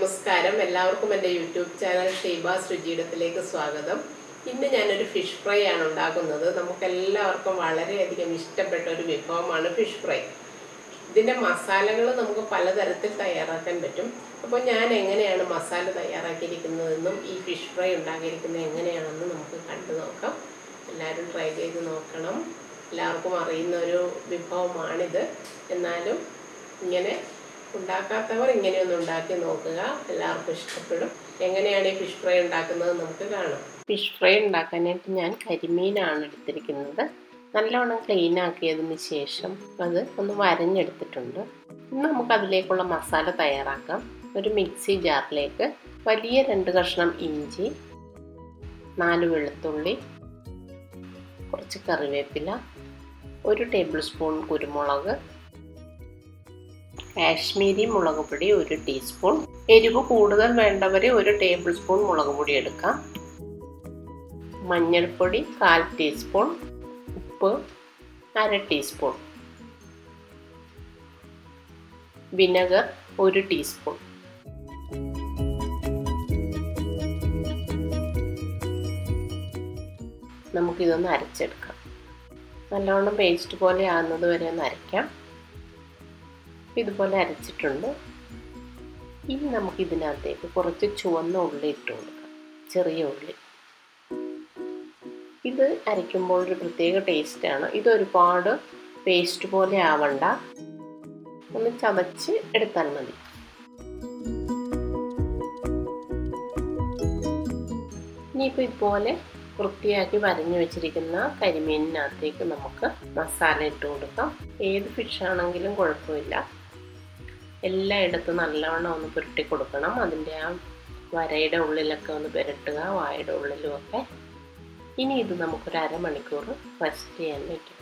നമസ്കാരം എല്ലാവർക്കും എൻ്റെ യൂട്യൂബ് ചാനൽ ഷീബാസ് രുചിയിടത്തിലേക്ക് സ്വാഗതം. ഇന്ന് ഞാനൊരു ഫിഷ് ഫ്രൈ ആണ് ഉണ്ടാക്കുന്നത്. നമുക്കെല്ലാവർക്കും വളരെയധികം ഇഷ്ടപ്പെട്ട ഒരു വിഭവമാണ് ഫിഷ് ഫ്രൈ. ഇതിൻ്റെ മസാലകൾ നമുക്ക് പലതരത്തിൽ തയ്യാറാക്കാൻ പറ്റും. അപ്പോൾ ഞാൻ എങ്ങനെയാണ് മസാല തയ്യാറാക്കിയിരിക്കുന്നതെന്നും ഈ ഫിഷ് ഫ്രൈ ഉണ്ടാക്കിയിരിക്കുന്നത് എങ്ങനെയാണെന്ന് നമുക്ക് കണ്ടു നോക്കാം. എല്ലാവരും ട്രൈ ചെയ്ത് നോക്കണം. എല്ലാവർക്കും അറിയുന്ന ഒരു വിഭവമാണിത്. എന്നാലും ഇങ്ങനെ ഉണ്ടാക്കാത്തവർ ഇങ്ങനെയൊന്ന് ഉണ്ടാക്കി നോക്കുക, എല്ലാവർക്കും ഇഷ്ടപ്പെടും. എങ്ങനെയാണ് ഈ ഫിഷ് ഫ്രൈ ഉണ്ടാക്കുന്നത് നമുക്ക് കാണാം. ഫിഷ് ഫ്രൈ ഉണ്ടാക്കാനായിട്ട് ഞാൻ കരിമീനാണ് എടുത്തിരിക്കുന്നത്. നല്ലവണ്ണം ക്ലീൻ ആക്കിയതിന് ശേഷം അത് ഒന്ന് വരഞ്ഞെടുത്തിട്ടുണ്ട്. ഇന്ന് നമുക്കതിലേക്കുള്ള മസാല തയ്യാറാക്കാം. ഒരു മിക്സി ജാറിലേക്ക് വലിയ 2 കഷ്ണം ഇഞ്ചി, 4 വെളുത്തുള്ളി, കുറച്ച് കറിവേപ്പില, 1 ടേബിൾ സ്പൂൺ കുരുമുളക്, കാശ്മീരി മുളക് പൊടി 1 ടീസ്പൂൺ, എരിവ് കൂടുതൽ വേണ്ടവർ 1 ടേബിൾ സ്പൂൺ മുളക് പൊടി എടുക്കാം, മഞ്ഞൾപ്പൊടി 1/4 ടീസ്പൂൺ, ഉപ്പ് 1/2 ടീസ്പൂൺ, വിനെഗർ 1 ടീസ്പൂൺ. നമുക്കിതൊന്ന് അരച്ചെടുക്കാം. നല്ലവണ്ണം പേസ്റ്റ് പോലെ ആകുന്നത് വരെ ഒന്ന് അരയ്ക്കാം. ഇതുപോലെ അരച്ചിട്ടുണ്ട്. ഇനി നമുക്കിതിനകത്തേക്ക് കുറച്ച് ചുവന്ന ഉള്ളി ഇട്ട് കൊടുക്കാം, ചെറിയ ഉള്ളി. ഇത് അരയ്ക്കുമ്പോൾ ഒരു പ്രത്യേക ടേസ്റ്റാണ്. ഇതൊരുപാട് പേസ്റ്റ് പോലെ ആവണ്ട, ഒന്ന് ചതച്ച് എടുത്താൽ മതി. ഇനിയിപ്പോൾ ഇതുപോലെ വൃത്തിയാക്കി വരഞ്ഞു വെച്ചിരിക്കുന്ന കരിമീനിനകത്തേക്ക് നമുക്ക് മസാല ഇട്ട് കൊടുക്കാം. ഏത് ഫിഷാണെങ്കിലും കുഴപ്പമില്ല. എല്ലായിടത്തും നല്ലവണ്ണം ഒന്ന് പുരട്ടി കൊടുക്കണം. അതിൻ്റെ ആ വരയുടെ ഉള്ളിലൊക്കെ ഒന്ന് പുരട്ടുക, വായുടെ ഉള്ളിലുമൊക്കെ. ഇനി ഇത് നമുക്കൊരു അരമണിക്കൂർ റെസ്റ്റ് ചെയ്യാൻ വയ്ക്കാം.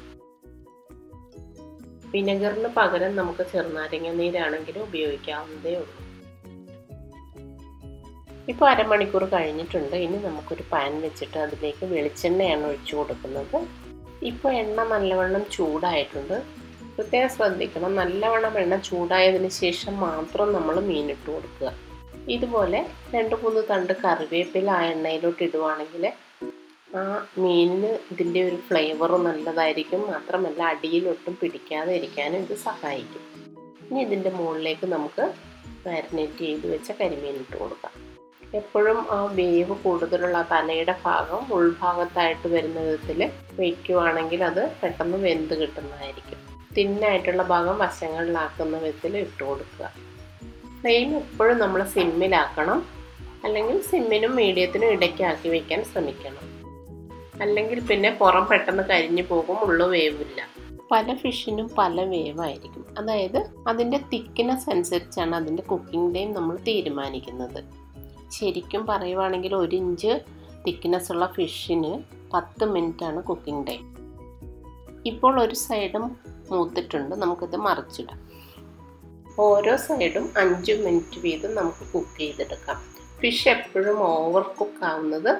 വിനെഗറിന് പകരം നമുക്ക് ചെറുനാരങ്ങ നീരാണെങ്കിലും ഉപയോഗിക്കാവുന്നതേ ഉള്ളൂ. ഇപ്പോൾ അരമണിക്കൂർ കഴിഞ്ഞിട്ടുണ്ട്. ഇനി നമുക്കൊരു പാൻ വെച്ചിട്ട് അതിലേക്ക് വെളിച്ചെണ്ണയാണ് ഒഴിച്ചു കൊടുക്കുന്നത്. ഇപ്പോൾ എണ്ണ നല്ലവണ്ണം ചൂടായിട്ടുണ്ട്. പ്രത്യേകം ശ്രദ്ധിക്കണം, നല്ലവണ്ണം എണ്ണ ചൂടായതിന് ശേഷം മാത്രം നമ്മൾ മീനിട്ട് കൊടുക്കുക. ഇതുപോലെ 2-3 തണ്ട് കറിവേപ്പില ആ എണ്ണയിലോട്ട് ഇടുവാണെങ്കിൽ ആ മീനിന് ഇതിൻ്റെ ഒരു ഫ്ലേവർ നല്ലതായിരിക്കും. മാത്രമല്ല അടിയിലൊട്ടും പിടിക്കാതെ ഇരിക്കാനും ഇത് സഹായിക്കും. ഇനി ഇതിൻ്റെ മുകളിലേക്ക് നമുക്ക് മാരിനേറ്റ് ചെയ്ത് വെച്ച കരിമീൻ ഇട്ട് കൊടുക്കാം. എപ്പോഴും ആ വേവ് കൂടുതലുള്ള തലയുടെ ഭാഗം ഉൾഭാഗത്തായിട്ട് വരുന്ന വിധത്തിൽ വയ്ക്കുവാണെങ്കിൽ അത് പെട്ടെന്ന് വെന്ത് കിട്ടുന്നതായിരിക്കും. തിന്നായിട്ടുള്ള ഭാഗം വശങ്ങളിലാക്കുന്ന വിധത്തിൽ ഇട്ട് കൊടുക്കുക. ഫ്ലെയിം എപ്പോഴും നമ്മൾ സിമ്മിലാക്കണം, അല്ലെങ്കിൽ സിമ്മിനും മീഡിയത്തിനും ഇടയ്ക്കാക്കി വയ്ക്കാൻ ശ്രമിക്കണം. അല്ലെങ്കിൽ പിന്നെ പുറം പെട്ടെന്ന് കരിഞ്ഞു പോകും, ഉള്ളു വേവില്ല. പല ഫിഷിനും പല വേവായിരിക്കും. അതായത് അതിൻ്റെ തിക്നെസ് അനുസരിച്ചാണ് അതിൻ്റെ കുക്കിംഗ് ടൈം നമ്മൾ തീരുമാനിക്കുന്നത്. ശരിക്കും പറയുവാണെങ്കിൽ 1 ഇഞ്ച് തിക്നെസ് ഉള്ള ഫിഷിന് 10 മിനിറ്റാണ് കുക്കിംഗ് ടൈം. ഇപ്പോൾ ഒരു സൈഡും മൂത്തിട്ടുണ്ട്. നമുക്കിത് മറിച്ചിടാം. ഓരോ സൈഡും 5 മിനിറ്റ് വീതം നമുക്ക് കുക്ക് ചെയ്തെടുക്കാം. ഫിഷ് എപ്പോഴും ഓവർ കുക്ക് ആവുന്നത്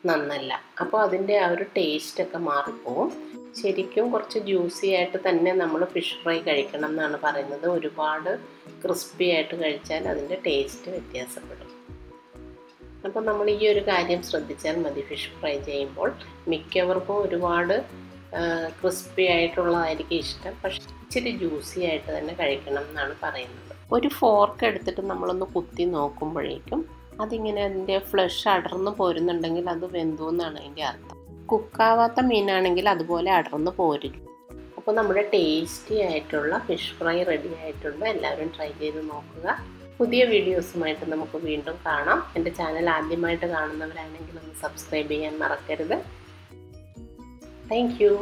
നന്നല്ല. അപ്പോൾ അതിൻ്റെ ആ ഒരു ടേസ്റ്റൊക്കെ മാറിപ്പോവും. ശരിക്കും കുറച്ച് ജ്യൂസി ആയിട്ട് തന്നെ നമ്മൾ ഫിഷ് ഫ്രൈ കഴിക്കണം എന്നാണ് പറയുന്നത്. ഒരുപാട് ക്രിസ്പി ആയിട്ട് കഴിച്ചാൽ അതിൻ്റെ ടേസ്റ്റ് വ്യത്യാസപ്പെടും. അപ്പോൾ നമ്മൾ ഈ ഒരു കാര്യം ശ്രദ്ധിച്ചാൽ മതി. ഫിഷ് ഫ്രൈ ചെയ്യുമ്പോൾ മിക്കവർക്കും ഒരുപാട് ക്രിസ്പി ആയിട്ടുള്ളതായിരിക്കും ഇഷ്ടം, പക്ഷെ ഇച്ചിരി ജ്യൂസി ആയിട്ട് തന്നെ കഴിക്കണം എന്നാണ് പറയുന്നത്. ഒരു ഫോർക്ക് എടുത്തിട്ട് നമ്മളൊന്ന് കുത്തി നോക്കുമ്പോഴേക്കും അതിങ്ങനെ അതിൻ്റെ ഫ്ലഷ് അടർന്ന് പോരുന്നുണ്ടെങ്കിൽ അത് വെന്തു എന്നാണ് അതിൻ്റെ അർത്ഥം. കുക്കാവാത്ത മീനാണെങ്കിൽ അതുപോലെ അടർന്ന് പോരില്ല. അപ്പോൾ നമ്മുടെ ടേസ്റ്റി ആയിട്ടുള്ള ഫിഷ് ഫ്രൈ റെഡി ആയിട്ടുണ്ട്. എല്ലാവരും ട്രൈ ചെയ്ത് നോക്കുക. പുതിയ വീഡിയോസുമായിട്ട് നമുക്ക് വീണ്ടും കാണാം. എൻ്റെ ചാനൽ ആദ്യമായിട്ട് കാണുന്നവരാണെങ്കിൽ ഒന്ന് സബ്സ്ക്രൈബ് ചെയ്യാൻ മറക്കരുത്. Thank you.